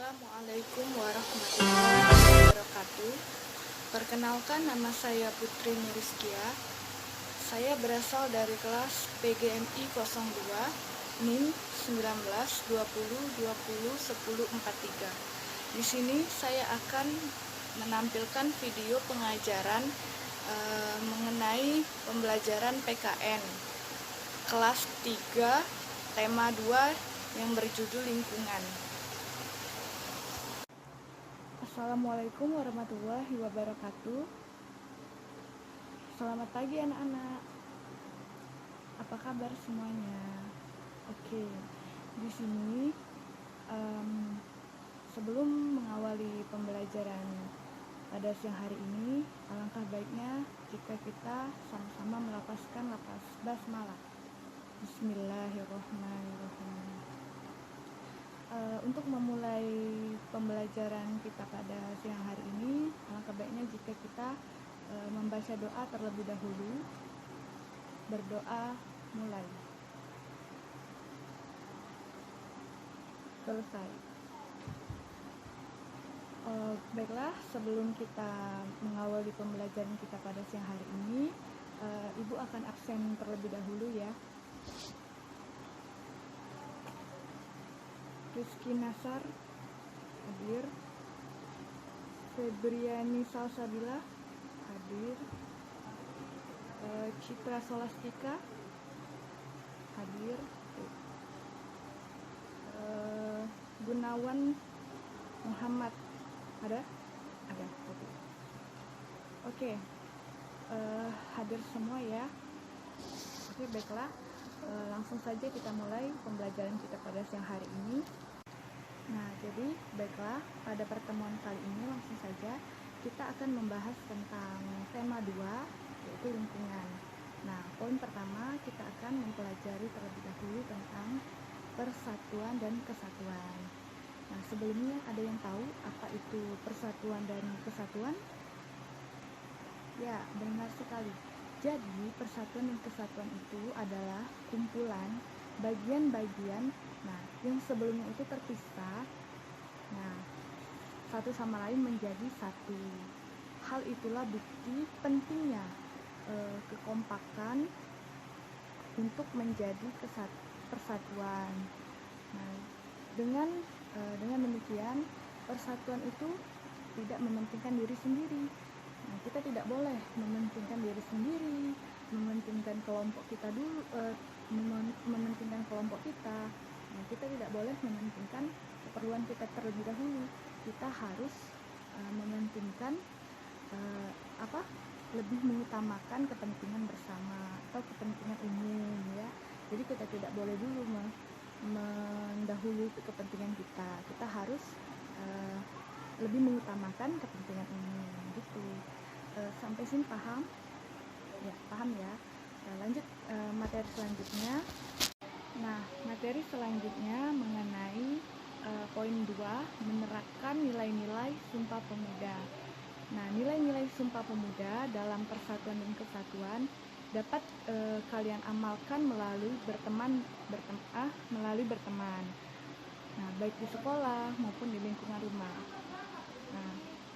Assalamualaikum warahmatullahi wabarakatuh. Perkenalkan, nama saya Putri Nuriskia. Saya berasal dari kelas PGMI 02 NIM 1920201043. Di sini saya akan menampilkan video pengajaran mengenai pembelajaran PKN kelas 3 tema 2 yang berjudul lingkungan. Assalamualaikum warahmatullahi wabarakatuh. Selamat pagi anak-anak. Apa kabar semuanya? Oke, di sini sebelum mengawali pembelajaran pada siang hari ini, alangkah baiknya jika kita sama-sama melafazkan lafaz basmalah. Bismillahirrahmanirrahim. Untuk memulai pembelajaran kita pada siang hari ini, alangkah baiknya jika kita membaca doa terlebih dahulu. Berdoa, mulai. Selesai. Baiklah, sebelum kita mengawali pembelajaran kita pada siang hari ini, Ibu akan absen terlebih dahulu ya. Rizky Nasar hadir, Febriani Salsabila hadir, Citra Solastika hadir, Gunawan Muhammad ada? Oke. Hadir semua ya. Oke, baiklah. Langsung saja kita mulai pembelajaran kita pada siang hari ini. Nah, jadi baiklah, pada pertemuan kali ini langsung saja kita akan membahas tentang tema 2, yaitu lingkungan. Nah, poin pertama kita akan mempelajari terlebih dahulu tentang persatuan dan kesatuan. Nah, sebelumnya ada yang tahu apa itu persatuan dan kesatuan? Ya, benar sekali. Jadi, persatuan dan kesatuan itu adalah kumpulan bagian-bagian yang sebelumnya itu terpisah, satu sama lain menjadi satu. Hal itulah bukti pentingnya kekompakan untuk menjadi persatuan. Nah, dengan demikian, persatuan itu tidak mementingkan diri sendiri. Nah, kita tidak boleh mementingkan diri sendiri, mementingkan kelompok kita dulu, mementingkan kelompok kita. Nah, kita tidak boleh mementingkan keperluan kita terlebih dahulu. Kita harus mementingkan lebih mengutamakan kepentingan bersama atau kepentingan umum ya. Jadi kita tidak boleh dulu mendahului kepentingan kita. Kita harus lebih mengutamakan kepentingan umum gitu. Sampai sini paham? Ya, paham ya. Lanjut materi selanjutnya. Nah, materi selanjutnya mengenai poin 2, menerapkan nilai-nilai Sumpah Pemuda. Nah, nilai-nilai Sumpah Pemuda dalam persatuan dan kesatuan dapat kalian amalkan melalui berteman. Nah, baik di sekolah maupun di lingkungan rumah. Nah,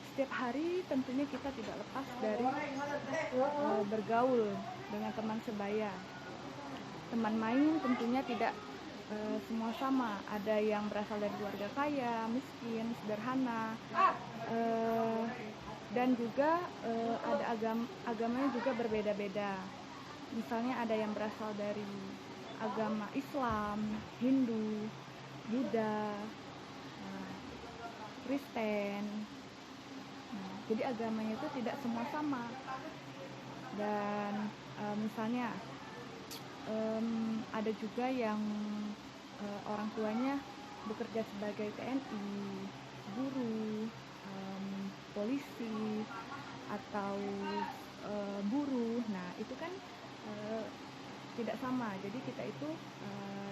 setiap hari tentunya kita tidak lepas dari bergaul dengan teman sebaya. Teman main tentunya tidak semua sama. Ada yang berasal dari keluarga kaya, miskin, sederhana, dan juga ada agamanya juga berbeda-beda. Misalnya ada yang berasal dari agama Islam, Hindu, Buddha, Kristen. Nah, jadi agamanya itu tidak semua sama. Dan misalnya ada juga yang orang tuanya bekerja sebagai TNI, guru, polisi, atau buruh. Nah, itu kan tidak sama. Jadi kita itu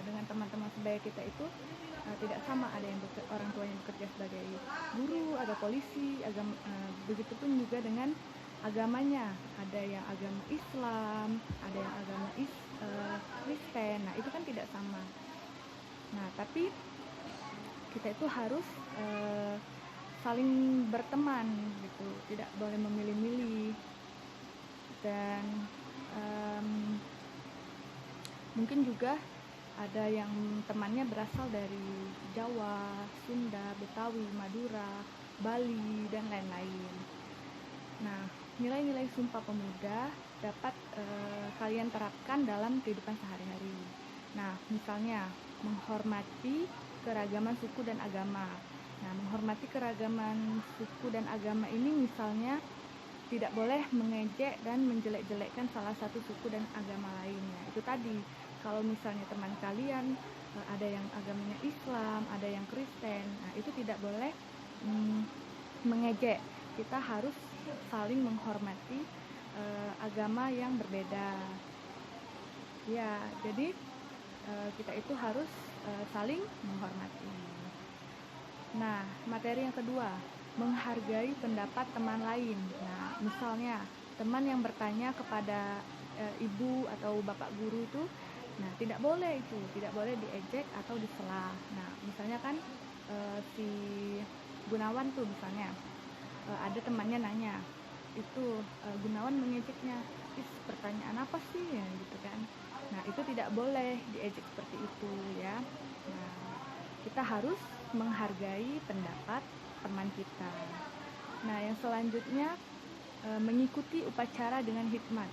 dengan teman-teman sebaya kita itu tidak sama. Ada yang orang tua yang bekerja sebagai guru, ada polisi, begitupun juga dengan agamanya. Ada yang agama Islam, ada yang agama Kristen. Nah, itu kan tidak sama. Nah, tapi kita itu harus saling berteman gitu, tidak boleh memilih-milih. Dan mungkin juga ada yang temannya berasal dari Jawa, Sunda, Betawi, Madura, Bali, dan lain-lain. Nah, nilai-nilai Sumpah Pemuda dapat kalian terapkan dalam kehidupan sehari-hari. Nah, misalnya menghormati keragaman suku dan agama. Nah, menghormati keragaman suku dan agama ini misalnya tidak boleh mengejek dan menjelek-jelekkan salah satu suku dan agama lainnya. Itu tadi, kalau misalnya teman kalian ada yang agamanya Islam, ada yang Kristen, nah itu tidak boleh mengejek. Kita harus saling menghormati agama yang berbeda. Ya, jadi kita itu harus saling menghormati. Nah, materi yang kedua, menghargai pendapat teman lain. Nah, misalnya teman yang bertanya kepada ibu atau bapak guru itu, nah tidak boleh diejek atau disela. Nah, misalnya kan si Gunawan tuh misalnya ada temannya nanya, itu Gunawan mengejeknya, pertanyaan apa sih ya gitu kan. Nah, itu tidak boleh diejek seperti itu ya. Nah, kita harus menghargai pendapat teman kita. Nah, yang selanjutnya mengikuti upacara dengan hikmat.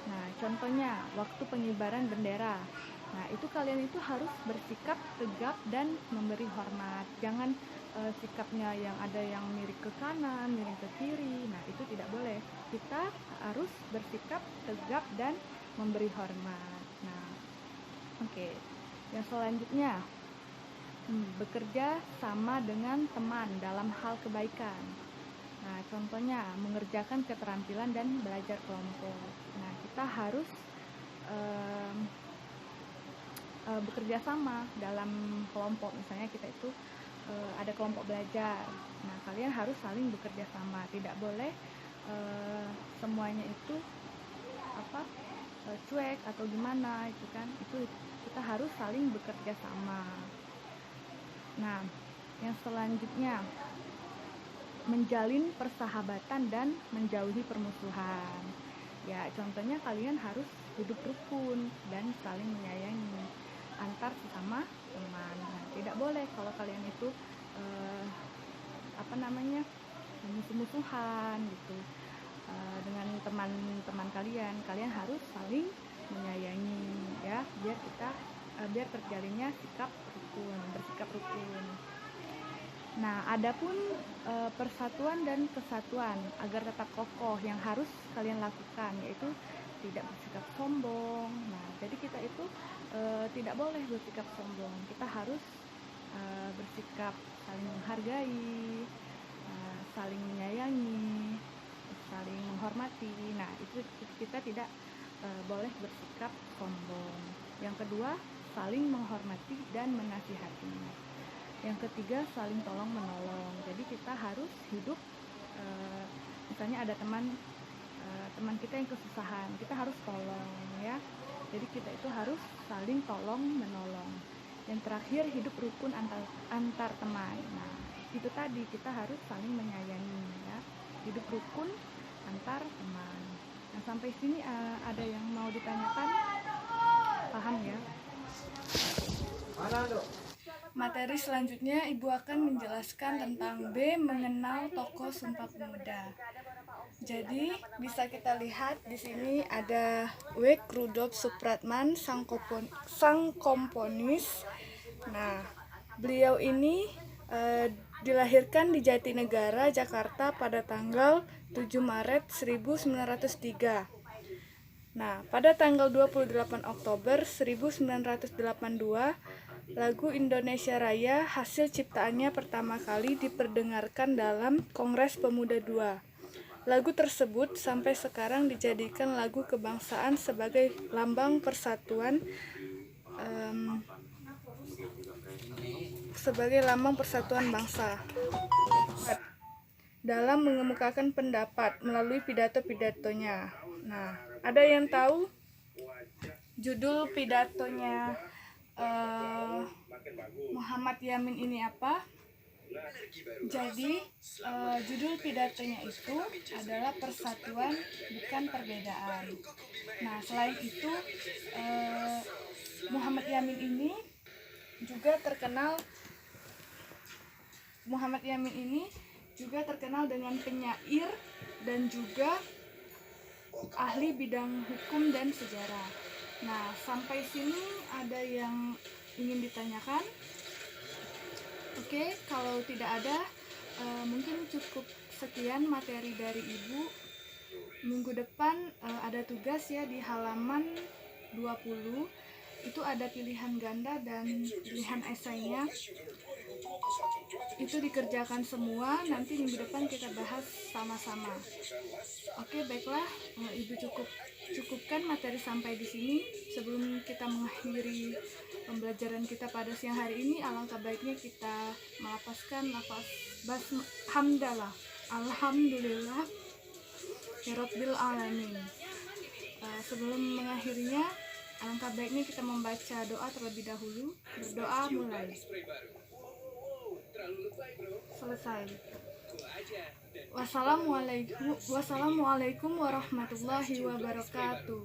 Nah, contohnya waktu pengibaran bendera. Nah, itu kalian itu harus bersikap tegap dan memberi hormat. Jangan sikapnya yang ada yang miring ke kanan, miring ke kiri. Nah, itu tidak boleh. Kita harus bersikap tegap dan memberi hormat. Nah, oke. Yang selanjutnya bekerja sama dengan teman dalam hal kebaikan. Nah, contohnya mengerjakan keterampilan dan belajar kelompok. Nah, kita harus bekerja sama dalam kelompok. Misalnya kita itu ada kelompok belajar. Nah, kalian harus saling bekerja sama. Tidak boleh semuanya itu cuek atau gimana itu kan. Itu kita harus saling bekerja sama. Nah, yang selanjutnya menjalin persahabatan dan menjauhi permusuhan. Ya, contohnya kalian harus hidup rukun dan saling menyayangi antar sesama teman. Nah, tidak boleh kalau kalian itu musuh-musuhan gitu dengan teman-teman kalian. Kalian harus saling menyayangi ya, biar terjalinnya bersikap rukun. Nah, adapun persatuan dan kesatuan agar tetap kokoh yang harus kalian lakukan, yaitu tidak bersikap sombong. Nah, jadi kita itu tidak boleh bersikap sombong. Kita harus bersikap saling menghargai, saling menyayangi, saling menghormati. Nah, itu kita tidak boleh bersikap sombong. Yang kedua, saling menghormati dan menasihati. Yang ketiga, saling tolong menolong. Jadi kita harus hidup misalnya ada teman kita yang kesusahan, kita harus tolong ya. Jadi kita itu harus saling tolong menolong. Yang terakhir, hidup rukun antar teman. Nah, itu tadi, kita harus saling menyayangi ya. Hidup rukun antar teman. Nah, sampai sini ada yang mau ditanyakan? Paham ya? Materi selanjutnya Ibu akan menjelaskan tentang B, mengenal tokoh Sumpah Pemuda. Jadi bisa kita lihat di sini ada W. Rudolf Supratman, sang komponis. Nah, beliau ini dilahirkan di Jatinegara, Jakarta pada tanggal 7 Maret 1903. Nah, pada tanggal 28 Oktober 1982, lagu Indonesia Raya hasil ciptaannya pertama kali diperdengarkan dalam Kongres Pemuda II. Lagu tersebut sampai sekarang dijadikan lagu kebangsaan sebagai lambang persatuan bangsa. Dalam mengemukakan pendapat melalui pidato-pidatonya. Nah, ada yang tahu judul pidatonya Muhammad Yamin ini apa? Jadi judul pidatonya itu adalah persatuan bukan perbedaan. Nah, selain itu Muhammad Yamin ini juga terkenal dengan penyair dan juga ahli bidang hukum dan sejarah. Nah, sampai sini ada yang ingin ditanyakan? Oke, kalau tidak ada, mungkin cukup sekian materi dari Ibu. Minggu depan ada tugas ya di halaman 20. Itu ada pilihan ganda dan pilihan esainya. Itu dikerjakan semua, nanti minggu depan kita bahas sama-sama. Oke, baiklah, Ibu cukupkan materi sampai di sini. Sebelum kita mengakhiri pembelajaran kita pada siang hari ini, alangkah baiknya kita melafazkan lafaz hamdalah, alhamdulillah Rabbil alamin. Sebelum mengakhirinya, alangkah baiknya kita membaca doa terlebih dahulu. Berdoa mulai. Selesai. Wassalamualaikum warahmatullahi wabarakatuh.